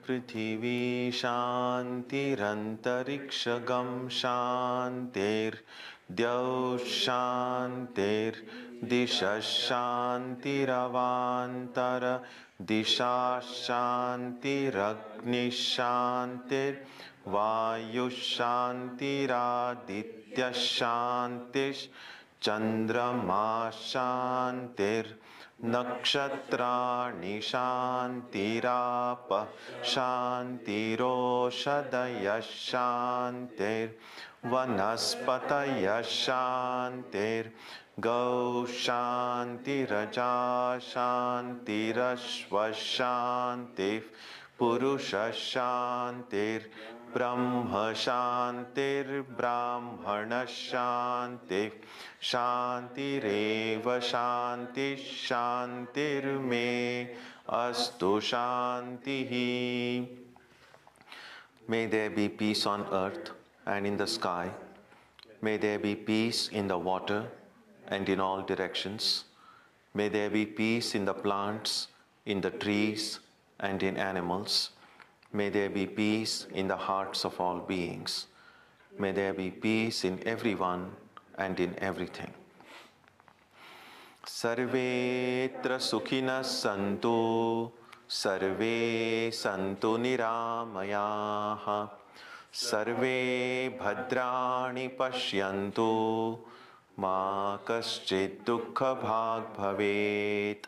Prithvi Shantirantariksha Shantir Dyav Shantir Disha Shantiravantara Disha Shantiragni Shantir Vayu Shantiraditya Shantish Chandrama Shantir Nakshatrani Shantirapa Shantiroshadaya Shantir Vanaspataya Shantir Gau Shantiraja Shantirashva Shantir Purusha Shantir Brahma Shantir Brahmana Shantir Shantireva Shanti Shantir Me Astu Shantihi. May there be peace on earth and in the sky. May there be peace in the water and in all directions. May there be peace in the plants, in the trees, and in animals. May there be peace in the hearts of all beings. May there be peace in everyone and in everything. Sarvetra Sukhinas Santu, Sarve Santu Niramayaha, Sarve Bhadrani Pashyantu, Ma Kaschid Dukkha Bhag Bhavet,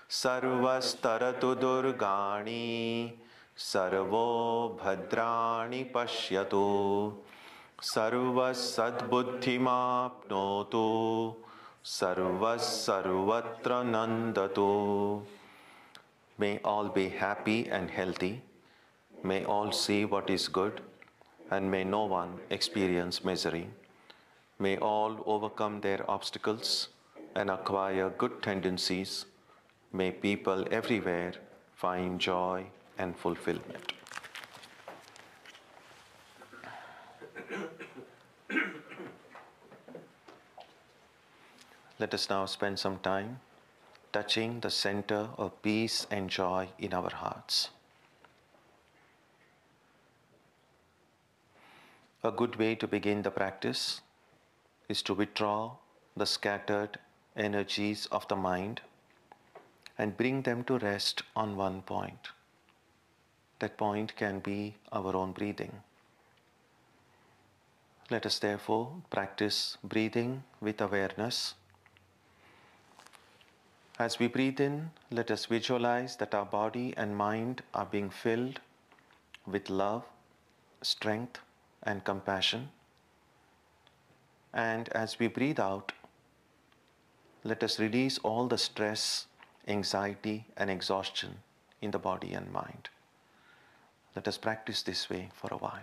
Sarvastaratu Durgani, Sarvo Bhadrani Pashyatu, Sarvas Sadbuddhimapnotu, Sarvas Sarvatra Nandatu. May all be happy and healthy. May all see what is good, and may no one experience misery. May all overcome their obstacles and acquire good tendencies. May people everywhere find joy and fulfillment. Let us now spend some time touching the center of peace and joy in our hearts. A good way to begin the practice is to withdraw the scattered energies of the mind and bring them to rest on one point. That point can be our own breathing. Let us therefore practice breathing with awareness. As we breathe in, let us visualize that our body and mind are being filled with love, strength, and compassion. And as we breathe out, let us release all the stress, anxiety, and exhaustion in the body and mind. Let us practice this way for a while.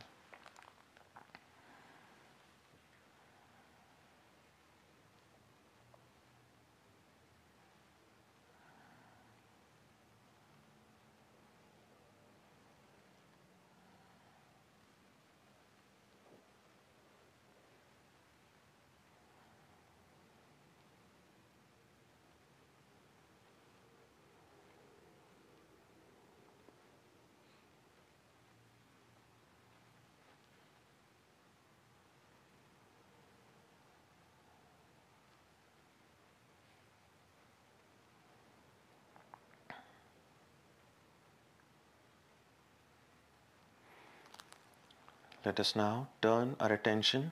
Let us now turn our attention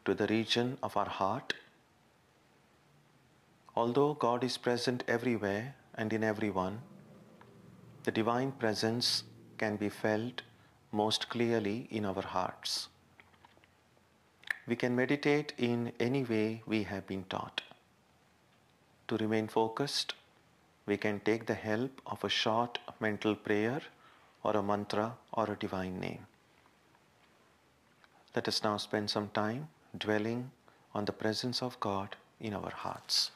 to the region of our heart. Although God is present everywhere and in everyone, the divine presence can be felt most clearly in our hearts. We can meditate in any way we have been taught. To remain focused, we can take the help of a short mental prayer or a mantra or a divine name. Let us now spend some time dwelling on the presence of God in our hearts.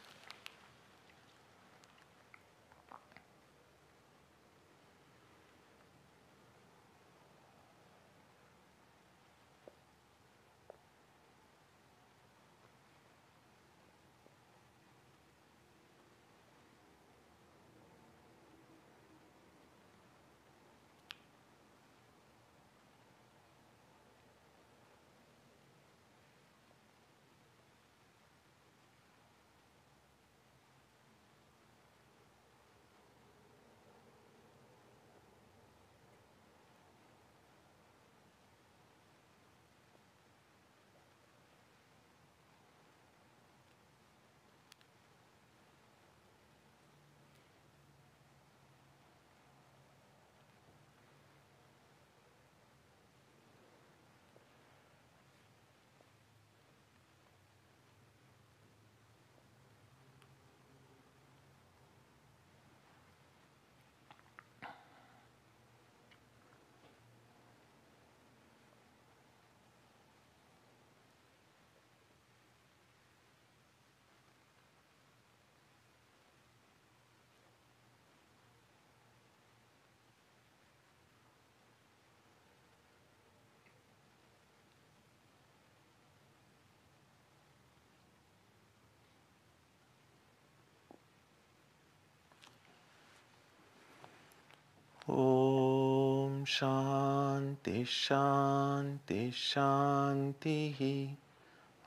Om Shanti Shanti Shanti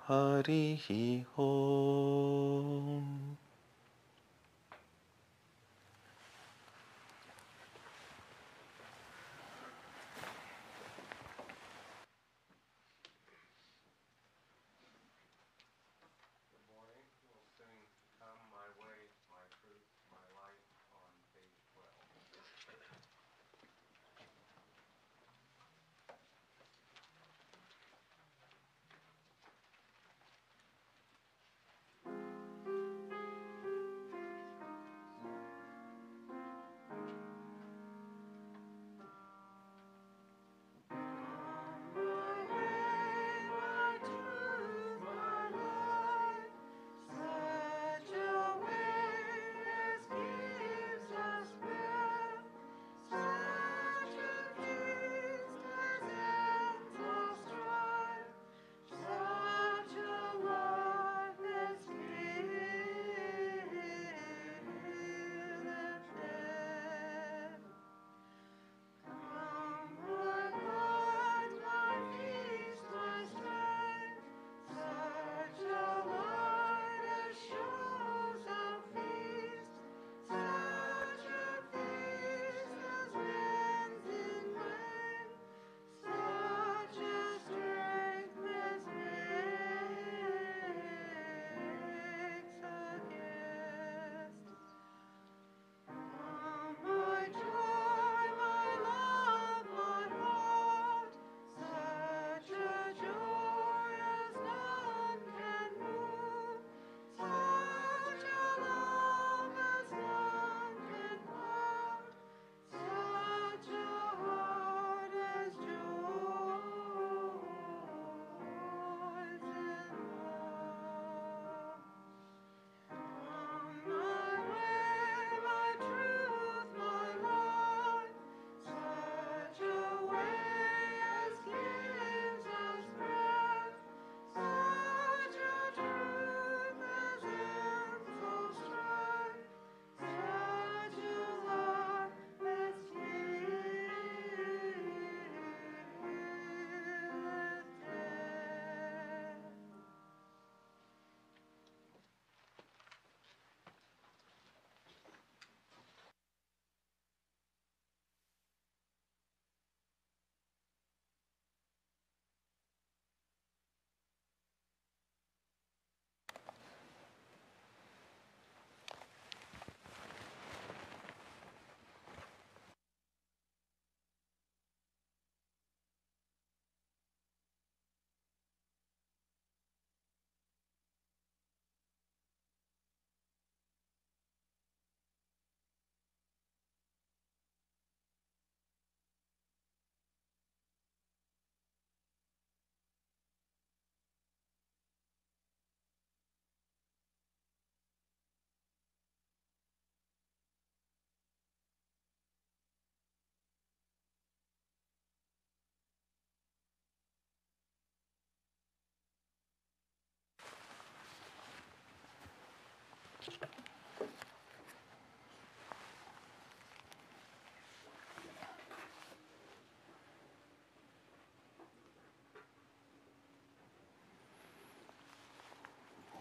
Harihi Om.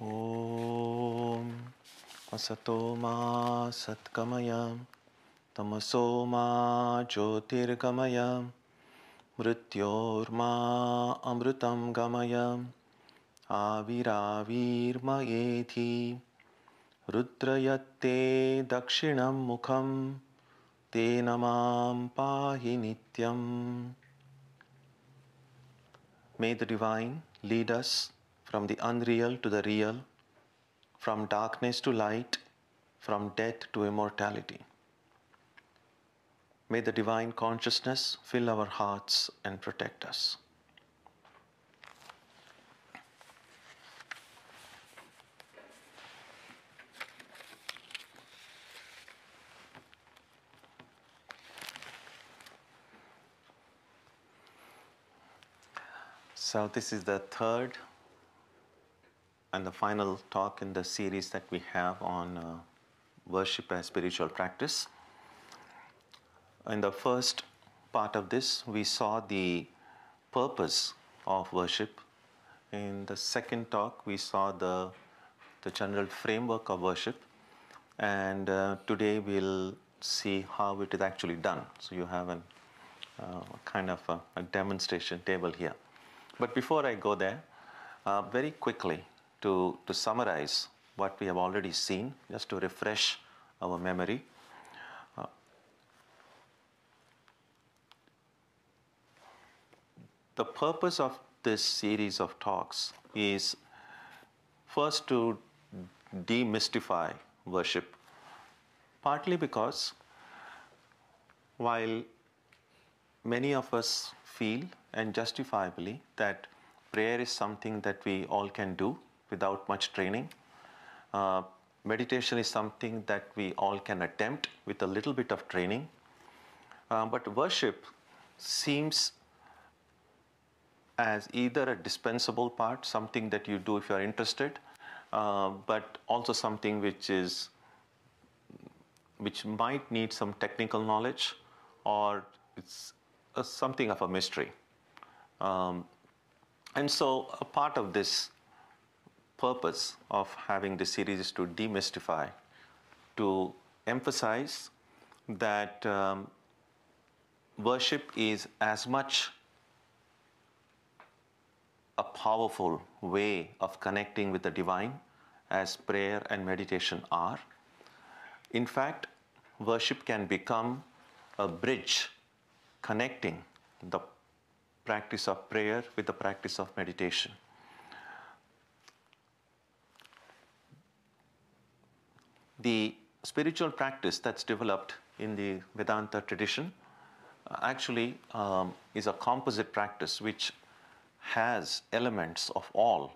Om Asatoma Satkamaya Tamasoma Jyotirgamaya Mrityorma Amritam Gamaya Aviravirmayeti Rudrayatte Dakshinam Mukham Te Namam Pahi Nityam. May the Divine lead us from the unreal to the real, from darkness to light, from death to immortality. May the Divine Consciousness fill our hearts and protect us. So this is the third and the final talk in the series that we have on worship as spiritual practice. In the first part of this, we saw the purpose of worship. In the second talk, we saw the general framework of worship. And today we'll see how it is actually done. So you have kind of a demonstration table here. But before I go there, very quickly to summarize what we have already seen, just to refresh our memory. The purpose of this series of talks is first to demystify worship, partly because while many of us feel, and justifiably, that prayer is something that we all can do without much training, meditation is something that we all can attempt with a little bit of training, but worship seems as either a dispensable part, something that you do if you are interested, but also something which might need some technical knowledge, or it's something of a mystery. And so a part of this purpose of having this series is to demystify, to emphasize that worship is as much a powerful way of connecting with the divine as prayer and meditation are. In fact, worship can become a bridge connecting the practice of prayer with the practice of meditation. The spiritual practice that's developed in the Vedanta tradition actually is a composite practice which has elements of all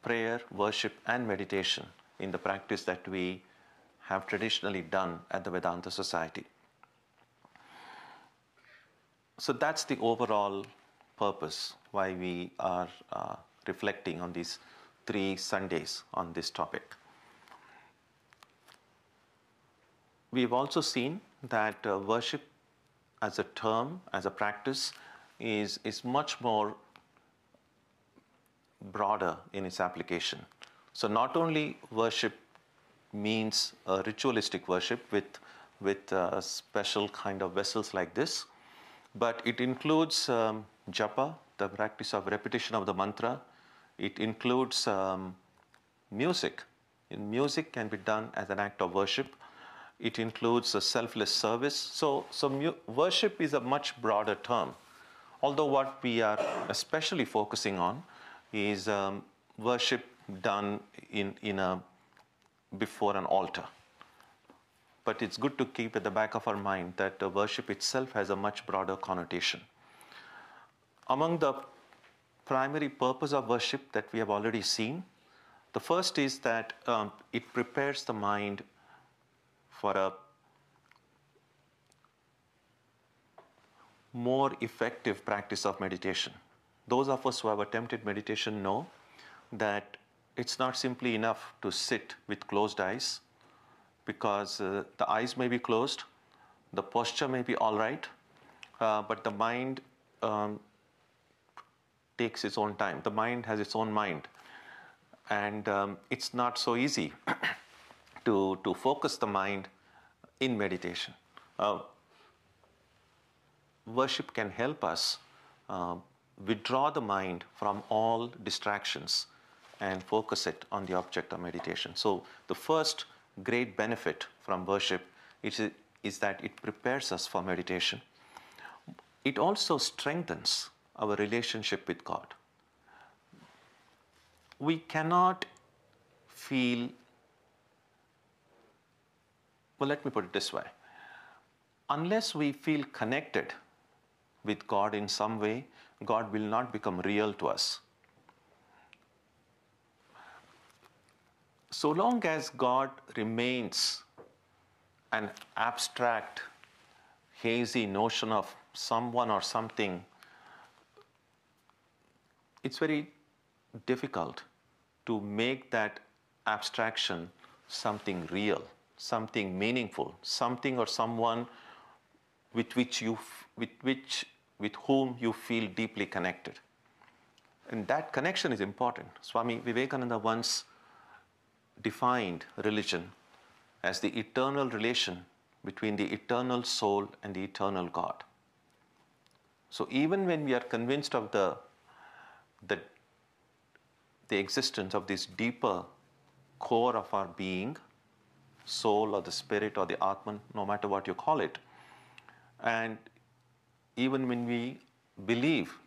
prayer, worship, and meditation in the practice that we have traditionally done at the Vedanta Society. So that's the overall purpose why we are reflecting on these 3 Sundays on this topic. We've also seen that worship as a term, as a practice, is much more broader in its application. So not only worship means ritualistic worship with a special kind of vessels like this, but it includes japa, the practice of repetition of the mantra. It includes music. Music can be done as an act of worship. It includes a selfless service. So worship is a much broader term. Although what we are especially focusing on is worship done before an altar. But it's good to keep at the back of our mind that worship itself has a much broader connotation. Among the primary purpose of worship that we have already seen, the first is that it prepares the mind for a more effective practice of meditation. Those of us who have attempted meditation know that it's not simply enough to sit with closed eyes, because the eyes may be closed, the posture may be all right, but the mind takes its own time. The mind has its own mind, and it's not so easy to focus the mind in meditation. Worship can help us withdraw the mind from all distractions and focus it on the object of meditation. So the first great benefit from worship is that it prepares us for meditation. It also strengthens our relationship with God. We cannot feel, well, let me put it this way. Unless we feel connected with God in some way, God will not become real to us. So long as God remains an abstract, hazy notion of someone or something, it's very difficult to make that abstraction something real, something meaningful, something or someone with whom you feel deeply connected. And that connection is important. Swami Vivekananda once defined religion as the eternal relation between the eternal soul and the eternal God. So even when we are convinced of the existence of this deeper core of our being, soul or the spirit or the Atman, no matter what you call it, and even when we believe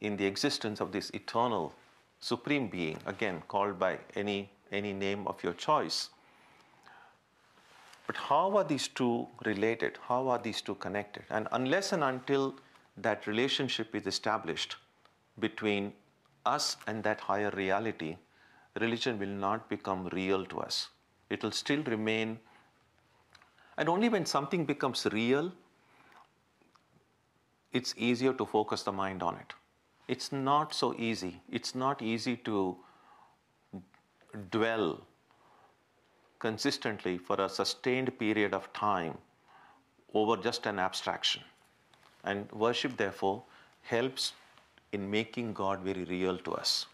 in the existence of this eternal supreme being, again called by any name of your choice, but how are these two related? How are these two connected? And unless and until that relationship is established between us and that higher reality, religion will not become real to us. It will still remain, and only when something becomes real, it's easier to focus the mind on it. It's not so easy. It's not easy to dwell consistently for a sustained period of time over just an abstraction. And worship, therefore, helps in making God very real to us.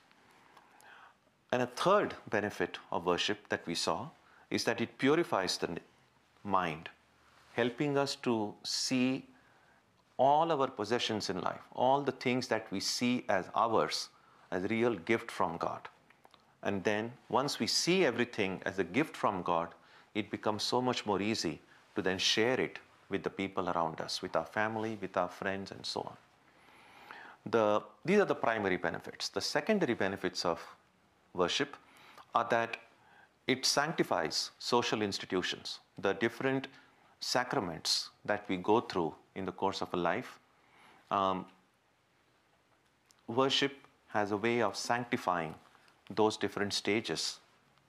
And a third benefit of worship that we saw is that it purifies the mind, helping us to see all our possessions in life, all the things that we see as ours, as a real gift from God. And then once we see everything as a gift from God, it becomes so much more easy to then share it with the people around us, with our family, with our friends, and so on. These are the primary benefits. The secondary benefits of worship are that it sanctifies social institutions, the different sacraments that we go through in the course of a life. Worship has a way of sanctifying those different stages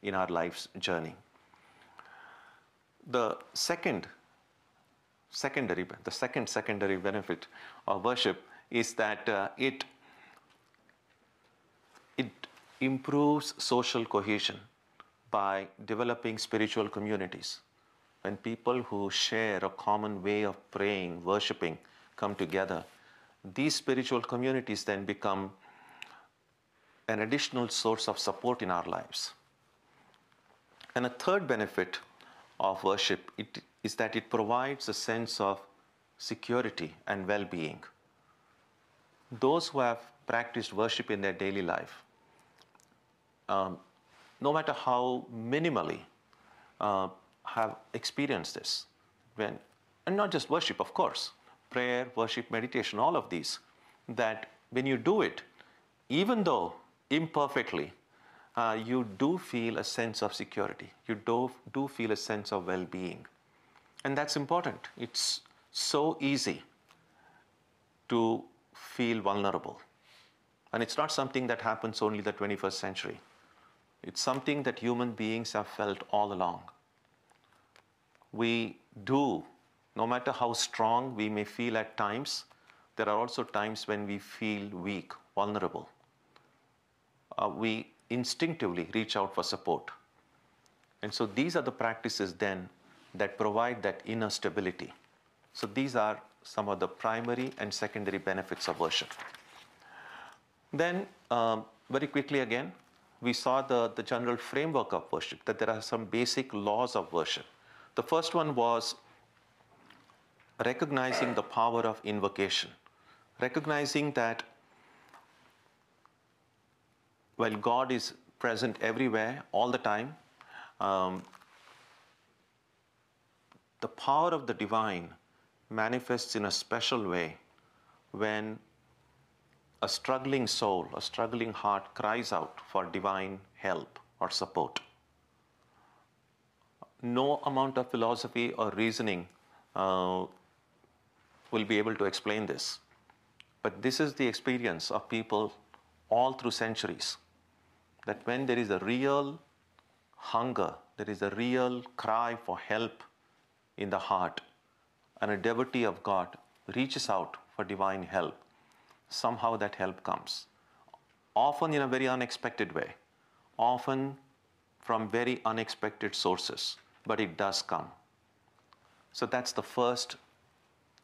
in our life's journey. The second secondary benefit of worship is that it improves social cohesion by developing spiritual communities. When people who share a common way of praying, worshiping, come together, these spiritual communities then become an additional source of support in our lives. And a third benefit of worship is that it provides a sense of security and well-being. Those who have practiced worship in their daily life, no matter how minimally, have experienced this. And not just worship, of course, prayer, worship, meditation, all of these, that when you do it, even though imperfectly, you do feel a sense of security. You do feel a sense of well-being. And that's important. It's so easy to feel vulnerable. And it's not something that happens only in the 21st century. It's something that human beings have felt all along. We do, no matter how strong we may feel at times, there are also times when we feel weak, vulnerable. We instinctively reach out for support. And so these are the practices then that provide that inner stability. So these are some of the primary and secondary benefits of worship. Then, very quickly again, we saw the general framework of worship, that there are some basic laws of worship. The first one was recognizing the power of invocation, recognizing that while God is present everywhere, all the time, the power of the divine manifests in a special way when a struggling soul, a struggling heart cries out for divine help or support. No amount of philosophy or reasoning will be able to explain this. But this is the experience of people all through centuries, that when there is a real hunger, there is a real cry for help in the heart, and a devotee of God reaches out for divine help, somehow that help comes. Often in a very unexpected way, often from very unexpected sources, but it does come. So that's the first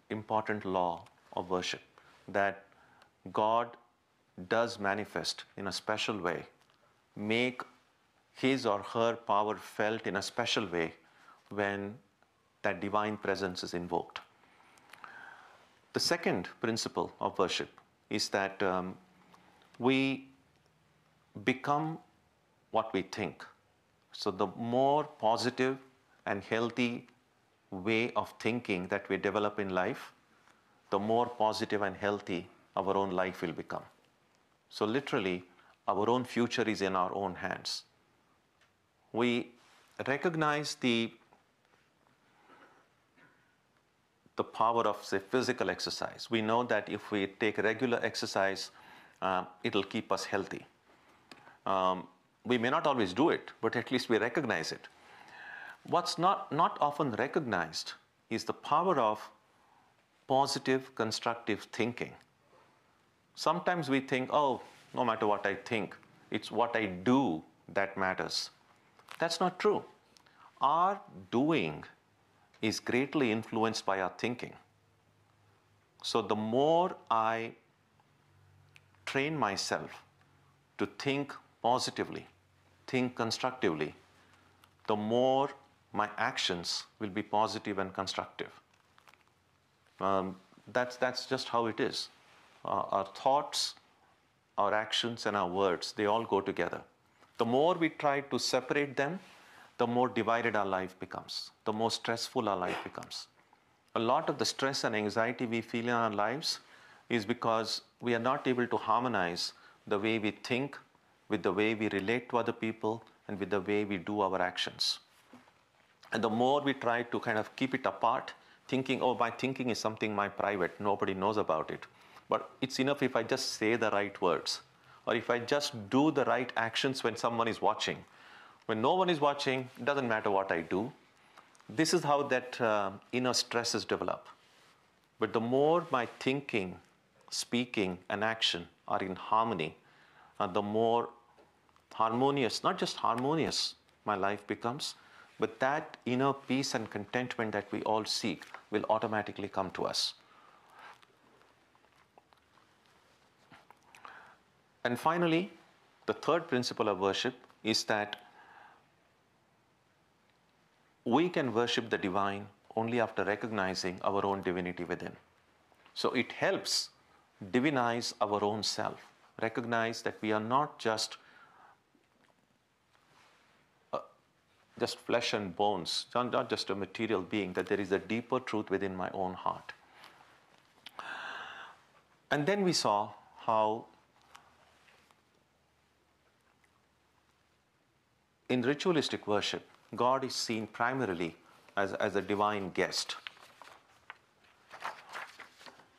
important law of worship, that God does manifest in a special way, make his or her power felt in a special way when that divine presence is invoked. The second principle of worship is that we become what we think. So the more positive and healthy way of thinking that we develop in life, the more positive and healthy our own life will become. So literally, our own future is in our own hands. We recognize the power of, say, physical exercise. We know that if we take regular exercise, it'll keep us healthy. We may not always do it, but at least we recognize it. What's not often recognized is the power of positive, constructive thinking. Sometimes we think, oh, no matter what I think, it's what I do that matters. That's not true. Our doing is greatly influenced by our thinking. So the more I train myself to think positively, think constructively, the more my actions will be positive and constructive. That's just how it is. Our thoughts, our actions, and our words, they all go together. The more we try to separate them, the more divided our life becomes, the more stressful our life becomes. A lot of the stress and anxiety we feel in our lives is because we are not able to harmonize the way we think with the way we relate to other people and with the way we do our actions. And the more we try to kind of keep it apart, thinking, oh, my thinking is something my private, nobody knows about it. But it's enough if I just say the right words, or if I just do the right actions when someone is watching. When no one is watching, it doesn't matter what I do. This is how that inner stresses develop. But the more my thinking, speaking, and action are in harmony, the more harmonious, not just harmonious, my life becomes, but that inner peace and contentment that we all seek will automatically come to us. And finally, the third principle of worship is that we can worship the divine only after recognizing our own divinity within. So it helps divinize our own self, recognize that we are not just flesh and bones, not just a material being, that there is a deeper truth within my own heart. And then we saw how in ritualistic worship, God is seen primarily as a divine guest.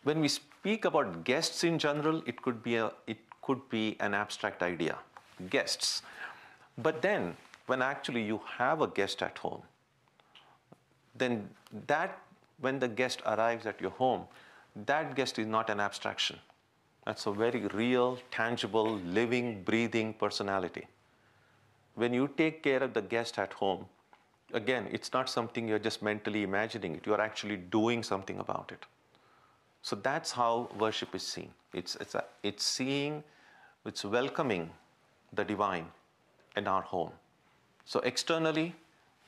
When we speak about guests in general, it could be an abstract idea, guests. But then, when actually you have a guest at home, then when the guest arrives at your home, that guest is not an abstraction. That's a very real, tangible, living, breathing personality. When you take care of the guest at home, again, it's not something you're just mentally imagining it. You're actually doing something about it. So that's how worship is seen. It's welcoming the divine in our home. So externally,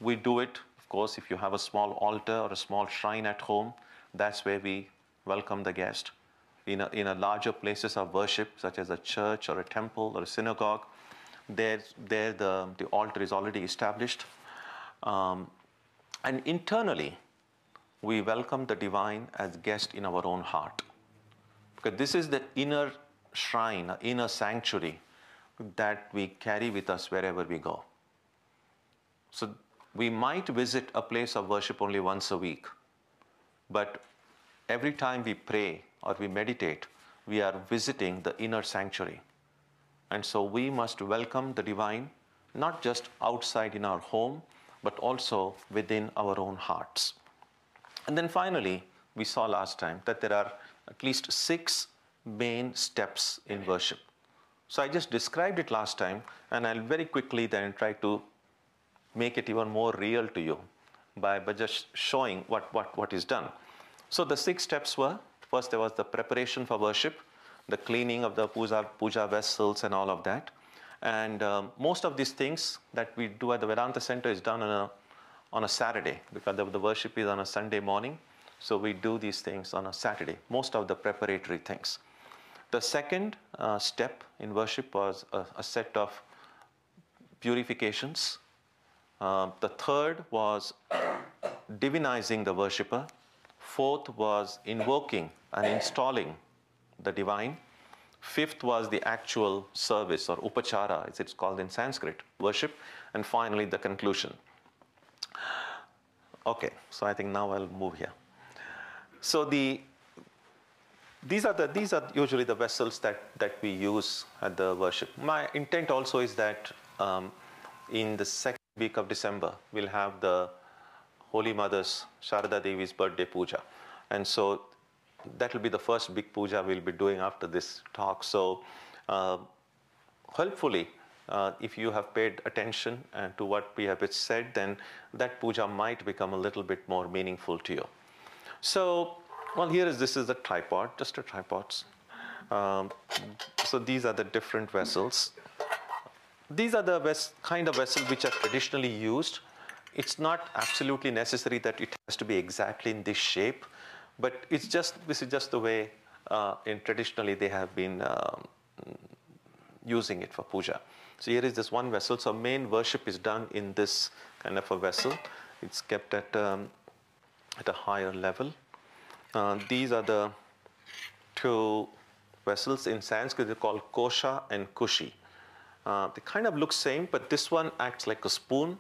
we do it. Of course, if you have a small altar or a small shrine at home, that's where we welcome the guest. In a larger places of worship, such as a church or a temple or a synagogue, there the altar is already established. And internally, we welcome the divine as guest in our own heart. Because this is the inner shrine, inner sanctuary that we carry with us wherever we go. So we might visit a place of worship only once a week, but every time we pray or we meditate, we are visiting the inner sanctuary. And so we must welcome the divine, not just outside in our home, but also within our own hearts. And then finally, we saw last time that there are at least 6 main steps in worship. So I just described it last time, and I'll very quickly then try to make it even more real to you by just showing what is done. So the 6 steps were, first there was the preparation for worship, the cleaning of the puja vessels and all of that. And most of these things that we do at the Vedanta Center is done on a Saturday, because the worship is on a Sunday morning. So we do these things on a Saturday, most of the preparatory things. The second step in worship was a set of purifications. The third was divinizing the worshipper. Fourth was invoking and installing the divine. Fifth was the actual service, or upachara as it's called in Sanskrit, worship. And finally the conclusion. Okay, so I think now I'll move here. So these are usually the vessels that we use at the worship. My intent also is that in the second week of December, we'll have the Holy Mother's, Sharada Devi's birthday puja. And so that will be the first big puja we'll be doing after this talk. So hopefully, if you have paid attention to what we have said, then that puja might become a little bit more meaningful to you. So, well, this is a tripod, just a tripod. So these are the different vessels. These are the kind of vessels which are traditionally used. It's not absolutely necessary that it has to be exactly in this shape, but this is just the way traditionally they have been using it for puja. So here is this one vessel. So main worship is done in this kind of a vessel. It's kept at a higher level. These are the 2 vessels. In Sanskrit they're called kosha and kushi. They kind of look same, but this one acts like a spoon,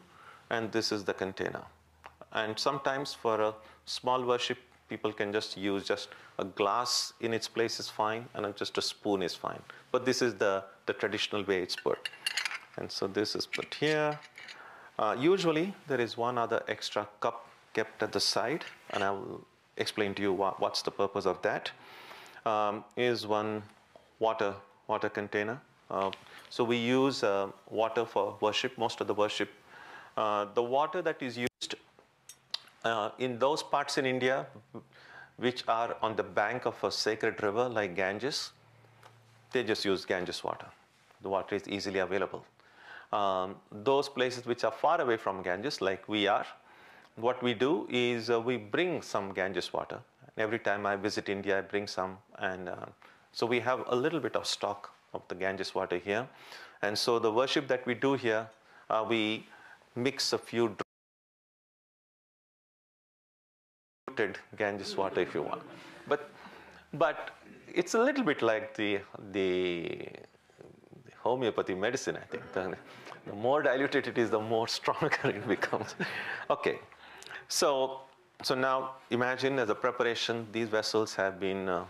and this is the container. And sometimes for a small worship, people can just use just a glass in its place is fine, and just a spoon is fine. But this is the traditional way it's put. And so this is put here. Usually there is one other extra cup kept at the side, and I will explain to you what's the purpose of that. Is one water container. So we use water for worship, most of the worship. The water that is used in those parts in India which are on the bank of a sacred river like Ganges, they just use Ganges water. The water is easily available. Those places which are far away from Ganges, like we are, what we do is we bring some Ganges water. Every time I visit India, I bring some, and so we have a little bit of stock of the Ganges water here. And so the worship that we do here, we mix a few diluted Ganges water if you want. But it's a little bit like the homeopathy medicine, I think. The more diluted it is, the more stronger it becomes. Okay. So now imagine as a preparation, these vessels have been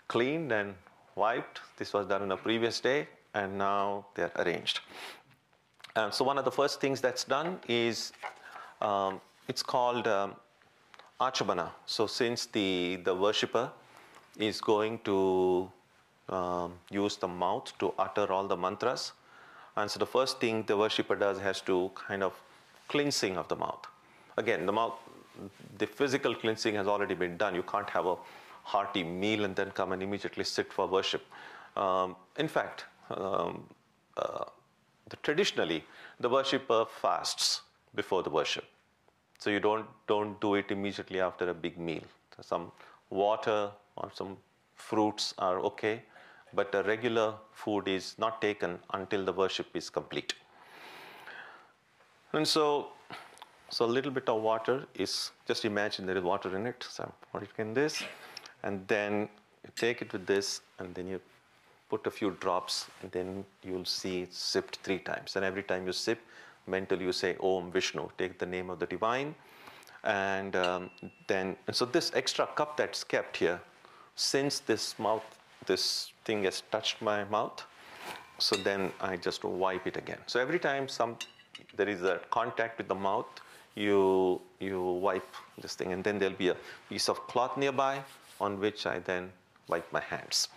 cleaned and wiped. This was done on a previous day, and now they're arranged. So one of the first things that's done is it's called achabana. So since the worshipper is going to use the mouth to utter all the mantras, and so the first thing the worshipper does has to kind of cleansing of the mouth. Again, the physical cleansing has already been done. You can't have a hearty meal and then come and immediately sit for worship. In fact, traditionally, the worshipper fasts before the worship. So you don't do it immediately after a big meal. So some water or some fruits are okay, but a regular food is not taken until the worship is complete. And so a little bit of water is, just imagine there is water in it. So put it in this, and then you take it with this, and then you put a few drops, and then you'll see it sipped 3 times. And every time you sip, mentally you say Om Vishnu, take the name of the divine. And so this extra cup that's kept here, since this thing has touched my mouth, so then I just wipe it again. So every time there is a contact with the mouth, you wipe this thing, and then there'll be a piece of cloth nearby on which I then wipe my hands.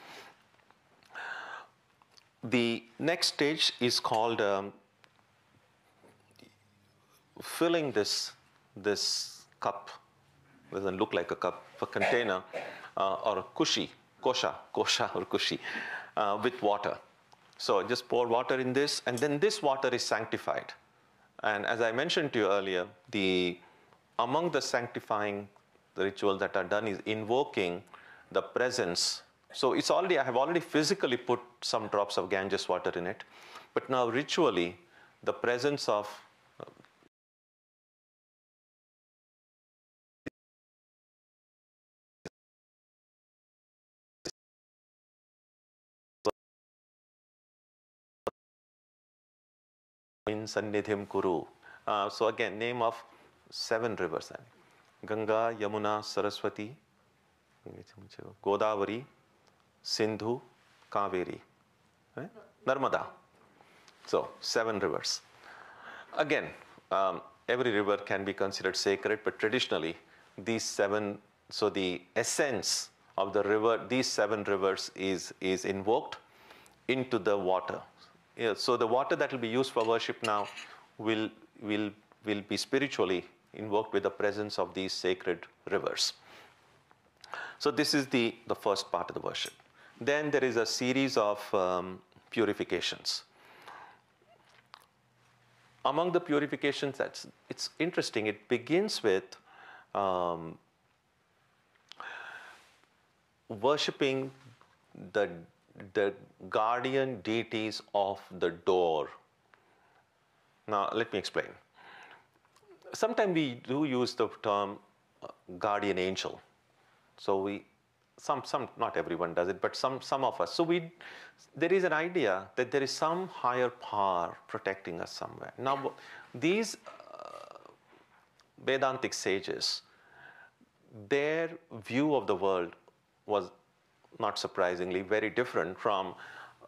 The next stage is called filling this cup Doesn't look like a cup, a container, or a kosha or kushi, with water. So just pour water in this, and then this water is sanctified. And as I mentioned to you earlier, among the sanctifying the rituals that are done is invoking the presence. So I have already physically put some drops of Ganges water in it, but now ritually, the presence of in Sannidhim Kuru. So again, name of 7 rivers: Ganga, Yamuna, Saraswati, Godavari, Sindhu, Kaveri, right? Narmada. So 7 rivers. Again, every river can be considered sacred, but traditionally these 7, so the essence of the river, these 7 rivers is invoked into the water. Yeah, so the water that will be used for worship now will be spiritually invoked with the presence of these sacred rivers. So this is the first part of the worship. Then there is a series of purifications. Among the purifications, it's interesting. It begins with worshipping the guardian deities of the door. Now, let me explain. Sometimes we do use the term guardian angel. So not everyone does it, but some of us. So there is an idea that there is some higher power protecting us somewhere. Now, these Vedantic sages, their view of the world was, not surprisingly, very different from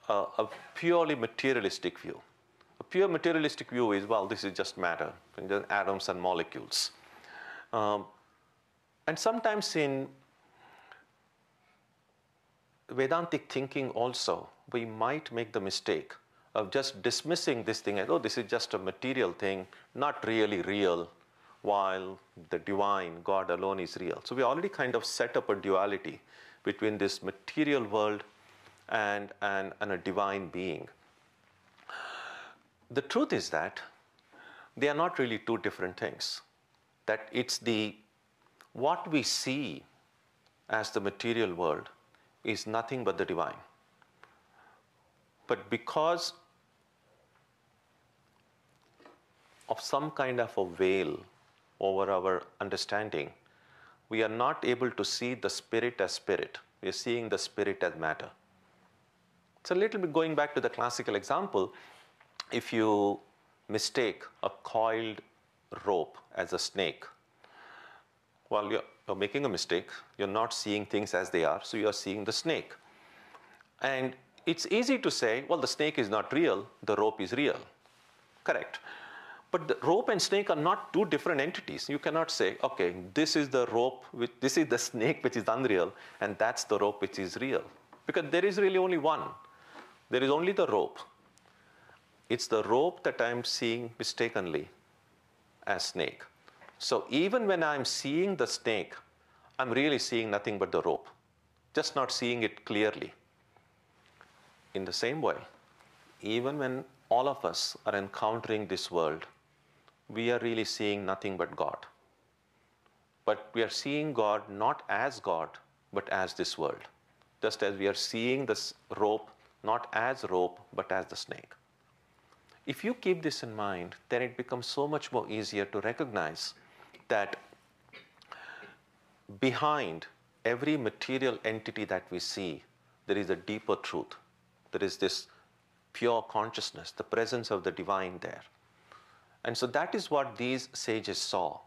a purely materialistic view. A pure materialistic view is, well, this is just matter, just atoms and molecules. And sometimes in Vedantic thinking also, we might make the mistake of just dismissing this thing as, oh, this is just a material thing, not really real, while the divine, God alone, is real. So we already kind of set up a duality between this material world and a divine being. The truth is that they are not really two different things. That it's what we see as the material world is nothing but the divine. But because of some kind of a veil over our understanding, we are not able to see the spirit as spirit. We are seeing the spirit as matter. It's a little bit going back to the classical example. If you mistake a coiled rope as a snake, well, you're making a mistake. You're not seeing things as they are, so you're seeing the snake. And it's easy to say, well, the snake is not real, the rope is real. Correct. But the rope and snake are not two different entities. You cannot say, okay, this is the rope, this is the snake which is unreal, and that's the rope which is real. Because there is really only one. There is only the rope. It's the rope that I'm seeing mistakenly as snake. So even when I'm seeing the snake, I'm really seeing nothing but the rope, just not seeing it clearly. In the same way, even when all of us are encountering this world, we are really seeing nothing but God. But we are seeing God not as God, but as this world. Just as we are seeing this rope not as rope, but as the snake. If you keep this in mind, then it becomes so much more easier to recognize that behind every material entity that we see, there is a deeper truth. There is this pure consciousness, the presence of the divine there. And so that is what these sages saw.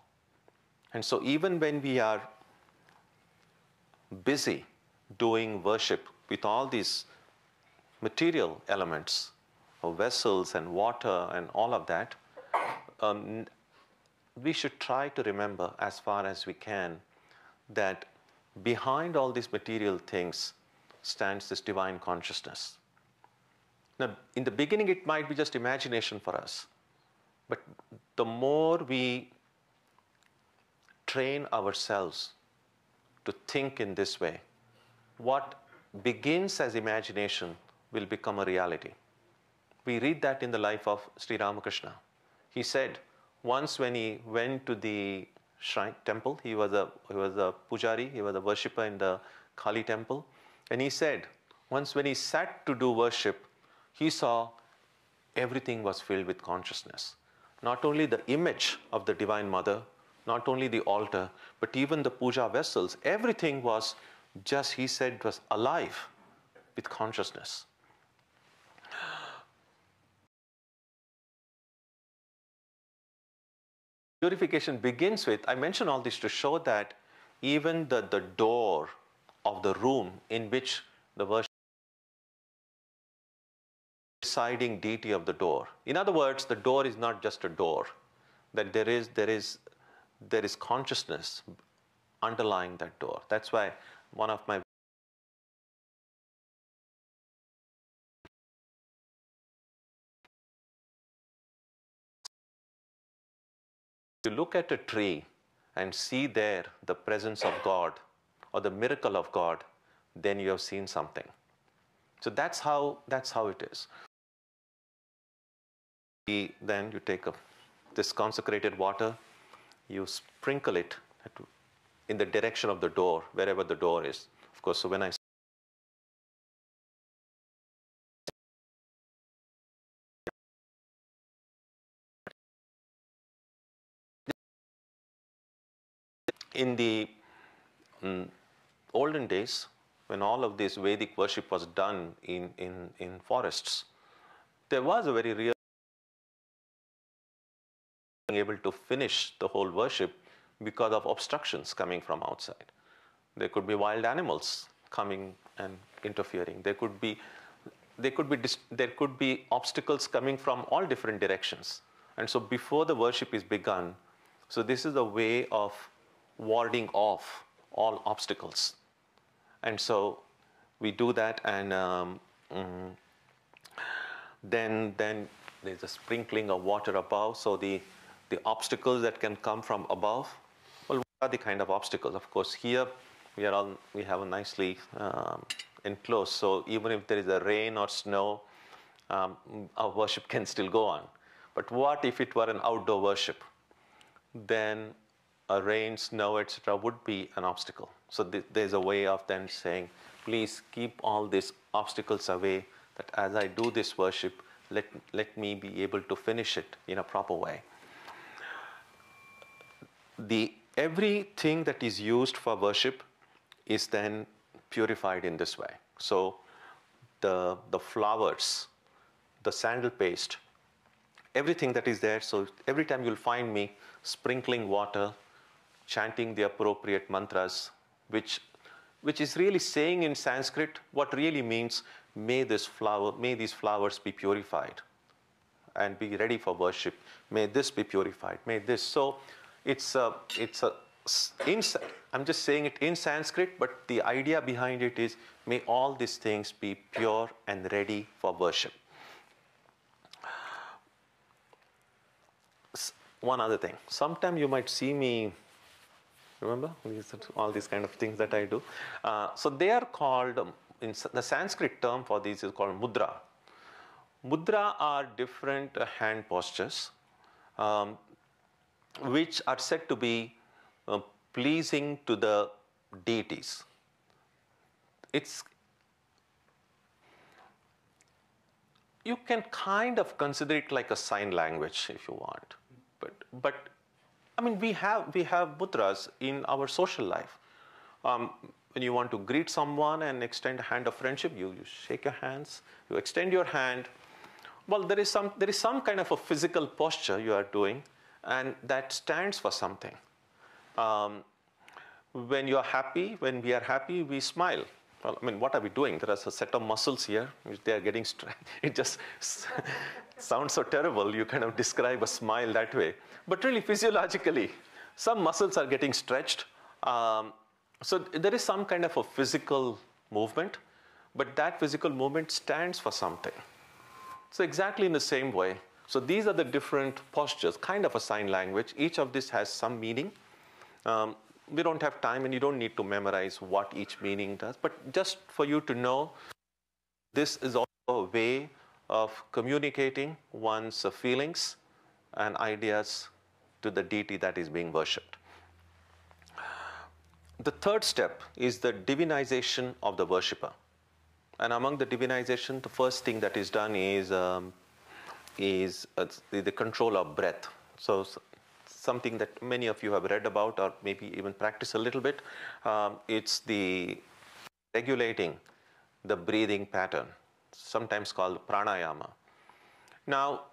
And so even when we are busy doing worship with all these material elements of vessels and water and all of that, we should try to remember as far as we can that behind all these material things stands this divine consciousness. Now, in the beginning, it might be just imagination for us. But the more we train ourselves to think in this way, what begins as imagination will become a reality. We read that in the life of Sri Ramakrishna. He said, once when he went to the shrine temple, he was a pujari, he was a worshipper in the Kali temple, and he said, once when he sat to do worship, he saw everything was filled with consciousness. Not only the image of the Divine Mother, not only the altar, but even the puja vessels, everything was just, he said, was alive with consciousness. Purification begins with, I mention all this to show that even the door of the room in which the worship, deciding deity of the door. In other words, the door is not just a door, that there is consciousness underlying that door. That's why one of my you look at a tree and see there the presence of God or the miracle of God, then you have seen something. So that's how it is. Then you take this consecrated water, you sprinkle it in the direction of the door, wherever the door is. Of course, so when I in the olden days, when all of this Vedic worship was done in forests, there was a very real able to finish the whole worship because of obstructions coming from outside. There could be wild animals coming and interfering. There could be obstacles coming from all different directions. And so before the worship is begun, so this is a way of warding off all obstacles. And so we do that, and then there's a sprinkling of water above. So the obstacles that can come from above, well, what are the kind of obstacles? Of course, here we have a nicely enclosed. So even if there is a rain or snow, our worship can still go on. But what if it were an outdoor worship? Then a rain, snow, etc. would be an obstacle. So there's a way of then saying, please keep all these obstacles away, that as I do this worship, let me be able to finish it in a proper way. Everything that is used for worship is then purified in this way. So the flowers, the sandal paste, everything that is there. So every time you'll find me sprinkling water, chanting the appropriate mantras, which is really saying in Sanskrit what really means, may these flowers be purified and be ready for worship. May this be purified. May this. So I'm just saying it in Sanskrit, but the idea behind it is, may all these things be pure and ready for worship. One other thing. Sometime you might see me, remember, all these kind of things that I do. So they are called, in the Sanskrit term for these is called mudra. Mudra are different hand postures, which are said to be pleasing to the deities. You can kind of consider it like a sign language if you want, but I mean, we have mudras in our social life. When you want to greet someone and extend a hand of friendship, you shake your hands, you extend your hand. Well, there is some kind of a physical posture you are doing, and that stands for something. When you are happy, when we are happy, we smile. Well, I mean, what are we doing? There is a set of muscles here, which they are getting stretched. It just sounds so terrible. You kind of describe a smile that way. But really, physiologically, some muscles are getting stretched. So there is some kind of a physical movement, but that physical movement stands for something. So exactly in the same way. So these are the different postures, kind of a sign language. Each of this has some meaning. We don't have time, and you don't need to memorize what each meaning does, but just for you to know, this is also a way of communicating one's feelings and ideas to the deity that is being worshipped. The third step is the divinization of the worshipper. And among the divinization, the first thing that is done is the control of breath. So something that many of you have read about or maybe even practice a little bit. It's the regulating the breathing pattern, sometimes called pranayama. Now,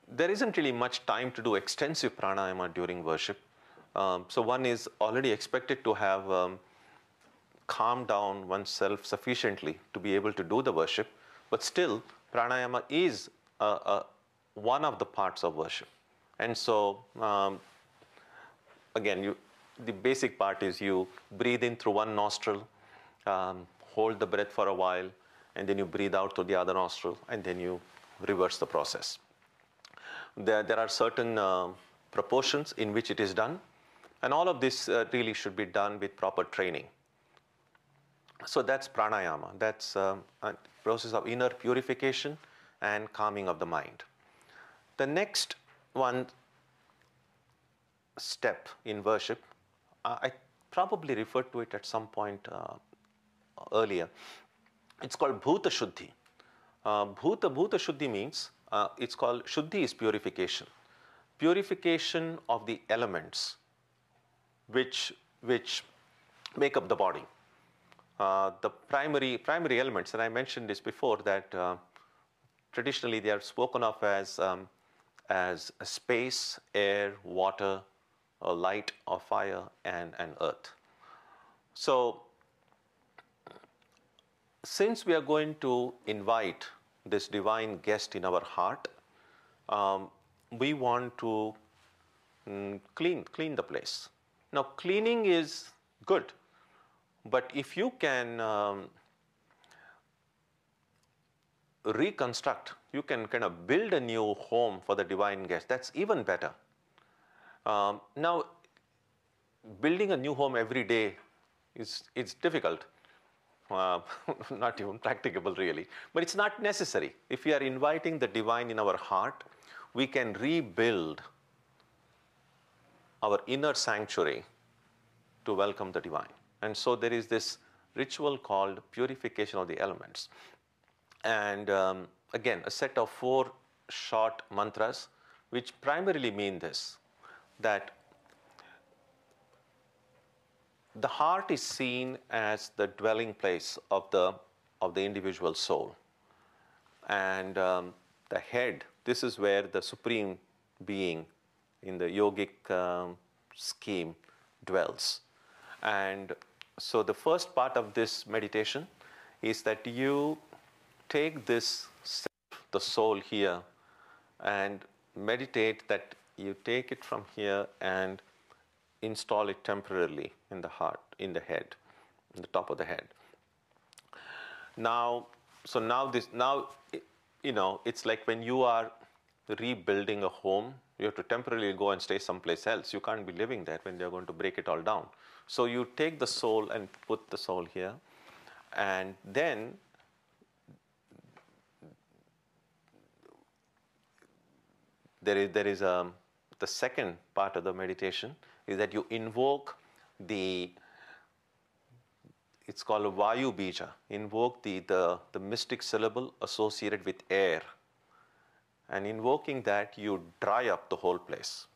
there isn't really much time to do extensive pranayama during worship. So one is already expected to have calmed down oneself sufficiently to be able to do the worship, but still pranayama is one of the parts of worship. And so again, the basic part is you breathe in through one nostril, hold the breath for a while, and then you breathe out through the other nostril, and then you reverse the process. There are certain proportions in which it is done, and all of this really should be done with proper training. So that's pranayama. That's a process of inner purification and calming of the mind. The next one step in worship, I probably referred to it at some point earlier. It's called Bhuta Shuddhi. Bhuta Shuddhi means, it's called, Shuddhi is purification. Purification of the elements which make up the body. The primary elements, and I mentioned this before, that traditionally they are spoken of as space, air, water, or light, or fire, and earth. So since we are going to invite this divine guest in our heart, we want to clean the place. Now, cleaning is good, but if you can reconstruct, you can kind of build a new home for the divine guest, that's even better. Now, building a new home every day it's difficult, not even practicable really, but it's not necessary. If we are inviting the divine in our heart, we can rebuild our inner sanctuary to welcome the divine. And so there is this ritual called purification of the elements. And again, a set of 4 short mantras which primarily mean this, that the heart is seen as the dwelling place of the individual soul. And the head, this is where the supreme being in the yogic scheme dwells. And so the first part of this meditation is that you take this self, the soul here, and meditate that you take it from here and install it temporarily in the heart, in the head, in the top of the head. Now, you know, it's like when you are rebuilding a home, you have to temporarily go and stay someplace else. You can't be living there when they're going to break it all down. So you take the soul and put the soul here, and then there is the second part of the meditation is that you invoke it's called a Vayu Bija, invoke the mystic syllable associated with air. And invoking that, you dry up the whole place.